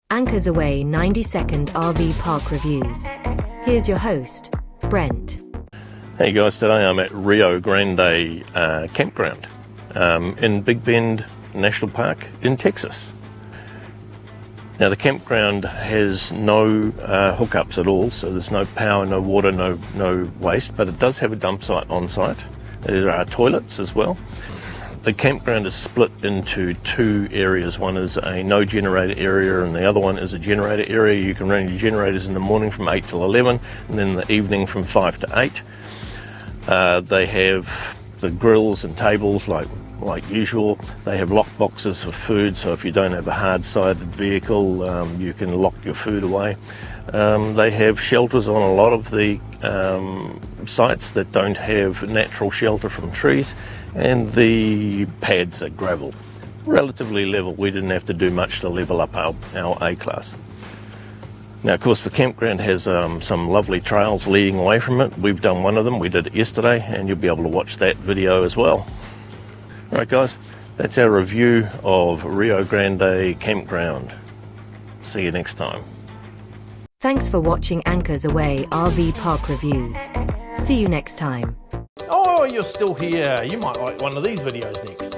Anchors Away 90-second RV park reviews. Here's your host, Brent. Hey guys, today I'm at Rio Grande Campground in Big Bend National Park in Texas. Now the campground has no hookups at all, so there's no power, no water, no waste, but it does have a dump site on site. There are toilets as well. The campground is split into two areas. One is a no generator area and the other one is a generator area. You can run your generators in the morning from 8 till 11 and then in the evening from 5 to 8. They have the grills and tables like usual. They have lock boxes for food, so if you don't have a hard-sided vehicle, you can lock your food away. They have shelters on a lot of the sites that don't have natural shelter from trees, and the pads are gravel. Relatively level. We didn't have to do much to level up our A-class. Now, of course, the campground has some lovely trails leading away from it. We've done one of them. We did it yesterday, and you'll be able to watch that video as well. All right, guys, that's our review of Rio Grande Campground. See you next time. Thanks for watching Anchors Away RV park reviews. See you next time. Oh, you're still here. You might like one of these videos next.